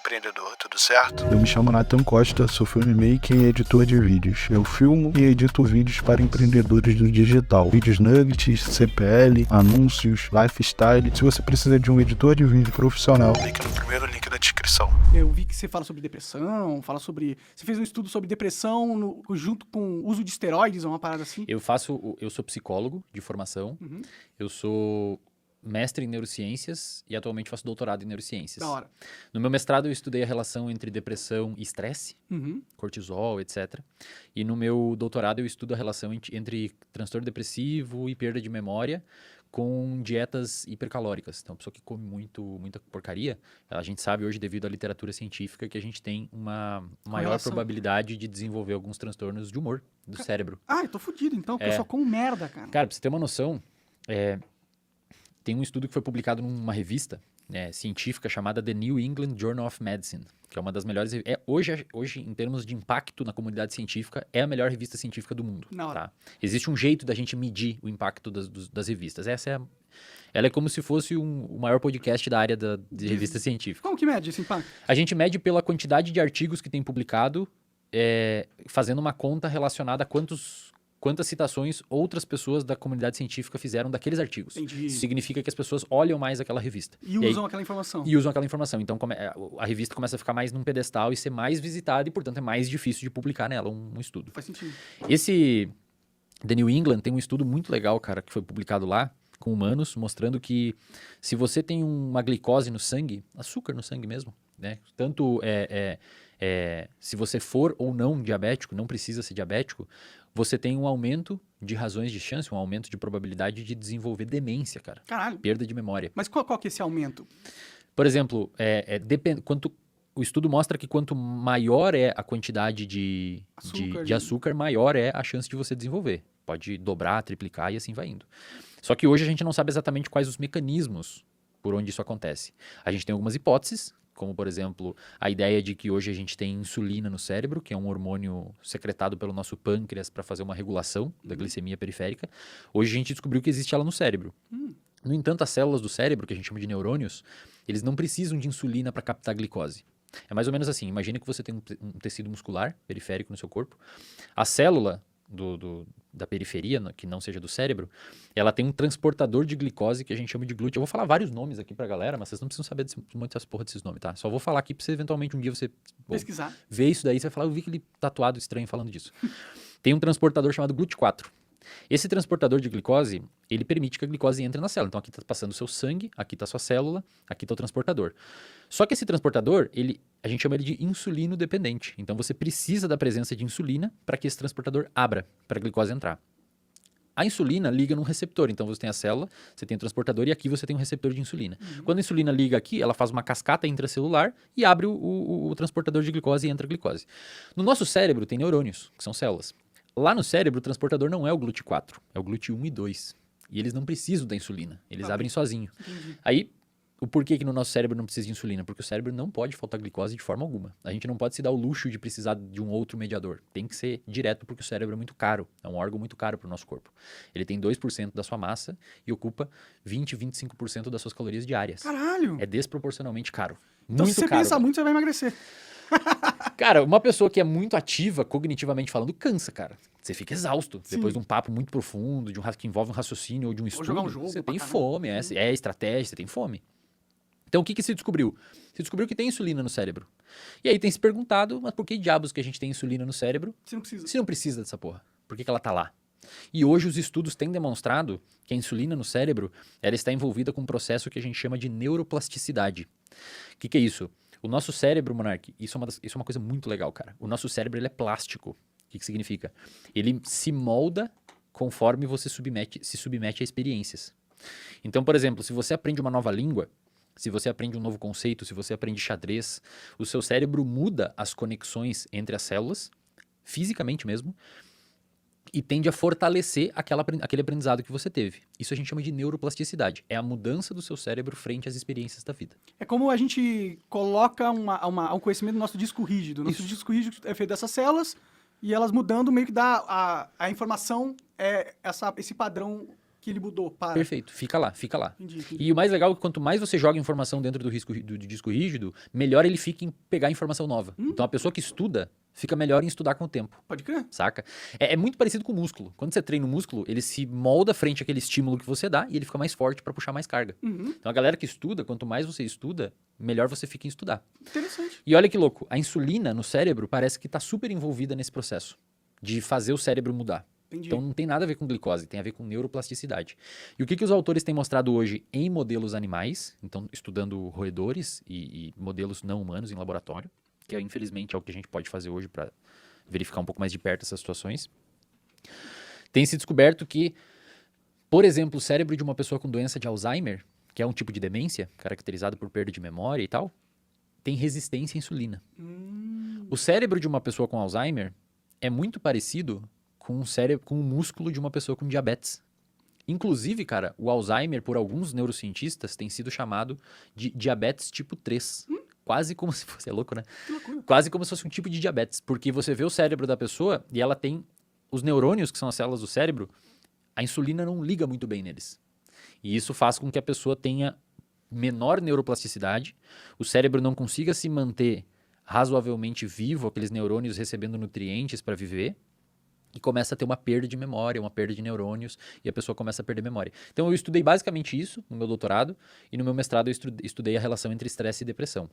empreendedor, tudo certo? Eu me chamo Nathan Costa, sou filmmaker e editor de vídeos. Eu filmo e edito vídeos para empreendedores do digital. Vídeos nuggets, CPL, anúncios, lifestyle. Se você precisa de um editor de vídeo profissional, Clique no primeiro link da descrição. Eu vi que você fala sobre depressão, Você fez um estudo sobre depressão junto com o uso de esteroides, uma parada assim? Eu sou psicólogo de formação, eu sou mestre em neurociências e atualmente faço doutorado em neurociências. Da hora. No meu mestrado eu estudei a relação entre depressão e estresse, cortisol, etc. E no meu doutorado eu estudo a relação entre transtorno depressivo e perda de memória com dietas hipercalóricas. Então, a pessoa que come muita porcaria, a gente sabe hoje, devido à literatura científica, que a gente tem uma maior probabilidade de desenvolver alguns transtornos de humor do cérebro. Ah, eu tô fudido então, porque eu só como merda, cara. Cara, pra você ter uma noção, tem um estudo que foi publicado numa revista científica chamada The New England Journal of Medicine, que é uma das melhores... Hoje, em termos de impacto na comunidade científica, é a melhor revista científica do mundo. Tá? Existe um jeito da gente medir o impacto das revistas. Ela é como se fosse o maior podcast da área de revista científica. Como que mede esse impacto? A gente mede pela quantidade de artigos que tem publicado, fazendo uma conta relacionada a quantas citações outras pessoas da comunidade científica fizeram daqueles artigos. Entendi. Isso significa que as pessoas olham mais aquela revista. E usam aquela informação. E usam aquela informação. Então, a revista começa a ficar mais num pedestal e ser mais visitada e, portanto, é mais difícil de publicar nela um estudo. Faz sentido. Esse The New England tem um estudo muito legal, cara, que foi publicado lá com humanos, mostrando que se você tem uma glicose no sangue, açúcar no sangue mesmo, né? Tanto se você for ou não diabético, não precisa ser diabético, você tem um aumento de razões de chance, um aumento de probabilidade de desenvolver demência, cara. Caralho. Perda de memória. Mas qual que é esse aumento? Por exemplo, o estudo mostra que quanto maior é a quantidade de açúcar, maior é a chance de você desenvolver. Pode dobrar, triplicar e assim vai indo. Só que hoje a gente não sabe exatamente quais os mecanismos por onde isso acontece. A gente tem algumas hipóteses, como, por exemplo, a ideia de que hoje a gente tem insulina no cérebro, que é um hormônio secretado pelo nosso pâncreas para fazer uma regulação da glicemia periférica. Hoje a gente descobriu que existe ela no cérebro. No entanto, as células do cérebro, que a gente chama de neurônios, eles não precisam de insulina para captar glicose. É mais ou menos assim, imagina que você tem um tecido muscular periférico no seu corpo. A célula da periferia, que não seja do cérebro, ela tem um transportador de glicose que a gente chama de glúteo. Eu vou falar vários nomes aqui pra galera, mas vocês não precisam saber muitas porra desses nomes, tá? Só vou falar aqui pra você eventualmente um dia você pesquisar, ver isso daí, você vai falar, eu vi aquele tatuado estranho falando disso. Tem um transportador chamado GLUT4. Esse transportador de glicose, ele permite que a glicose entre na célula. Então aqui está passando o seu sangue, aqui está a sua célula, aqui está o transportador. Só que esse transportador, a gente chama ele de insulino dependente. Então você precisa da presença de insulina para que esse transportador abra, para a glicose entrar. A insulina liga num receptor, então você tem a célula, você tem o transportador e aqui você tem um receptor de insulina. Quando a insulina liga aqui, ela faz uma cascata intracelular e abre o transportador de glicose e entra a glicose. No nosso cérebro tem neurônios, que são células. Lá no cérebro, o transportador não é o GLUT4, é o GLUT1 e 2. E eles não precisam da insulina, eles abrem sozinho. Aí, o porquê que no nosso cérebro não precisa de insulina? Porque o cérebro não pode faltar glicose de forma alguma. A gente não pode se dar o luxo de precisar de um outro mediador. Tem que ser direto porque o cérebro é muito caro, é um órgão muito caro para o nosso corpo. Ele tem 2% da sua massa e ocupa 25% das suas calorias diárias. Caralho! É desproporcionalmente caro. Então, muito se você caro, pensa muito, você vai emagrecer. Cara, uma pessoa que é muito ativa, cognitivamente falando, cansa, cara. Você fica exausto. Sim. Depois de um papo muito profundo, que envolve um raciocínio ou de um estudo. Jogar um jogo, você tem caramba. fome, é estratégia, você tem fome. Então, o que se descobriu? Se descobriu que tem insulina no cérebro. E aí tem se perguntado, mas por que diabos que a gente tem insulina no cérebro Você não precisa. se não precisa dessa porra? Por que ela tá lá? E hoje os estudos têm demonstrado que a insulina no cérebro, ela está envolvida com um processo que a gente chama de neuroplasticidade. O que é isso? O nosso cérebro, Monark, isso é uma coisa muito legal, cara. O nosso cérebro, ele é plástico. O que significa? Ele se molda conforme você se submete a experiências. Então, por exemplo, se você aprende uma nova língua, se você aprende um novo conceito, se você aprende xadrez, o seu cérebro muda as conexões entre as células, fisicamente mesmo, e tende a fortalecer aquele aprendizado que você teve. Isso a gente chama de neuroplasticidade. É a mudança do seu cérebro frente às experiências da vida. É como a gente coloca um conhecimento no nosso disco rígido. Nosso disco rígido é feito dessas células e elas mudando meio que dá a informação, esse padrão que ele mudou, para. Perfeito, fica lá, fica lá. Entendi. E o mais legal é que quanto mais você joga informação dentro do disco rígido, melhor ele fica em pegar informação nova. Então a pessoa que estuda fica melhor em estudar com o tempo, Pode crer. saca? É muito parecido com o músculo. Quando você treina o músculo, ele se molda frente àquele estímulo que você dá e ele fica mais forte para puxar mais carga. Uhum. Então a galera que estuda, quanto mais você estuda, melhor você fica em estudar. Interessante. E olha que louco, a insulina no cérebro parece que está super envolvida nesse processo de fazer o cérebro mudar. Entendi. Então não tem nada a ver com glicose, tem a ver com neuroplasticidade. E o que os autores têm mostrado hoje em modelos animais, então estudando roedores e modelos não humanos em laboratório, que infelizmente é o que a gente pode fazer hoje para verificar um pouco mais de perto essas situações, tem se descoberto que, por exemplo, o cérebro de uma pessoa com doença de Alzheimer, que é um tipo de demência caracterizado por perda de memória e tal, tem resistência à insulina. O cérebro de uma pessoa com Alzheimer é muito parecido com o músculo de uma pessoa com diabetes. Inclusive, cara, o Alzheimer, por alguns neurocientistas, tem sido chamado de diabetes tipo 3. Quase como se fosse, é louco, né? Que loucura. Quase como se fosse um tipo de diabetes, porque você vê o cérebro da pessoa e ela tem os neurônios, que são as células do cérebro, a insulina não liga muito bem neles. E isso faz com que a pessoa tenha menor neuroplasticidade, o cérebro não consiga se manter razoavelmente vivo, aqueles neurônios recebendo nutrientes para viver, e começa a ter uma perda de memória, uma perda de neurônios, e a pessoa começa a perder memória. Então eu estudei basicamente isso no meu doutorado, e no meu mestrado eu estudei a relação entre estresse e depressão.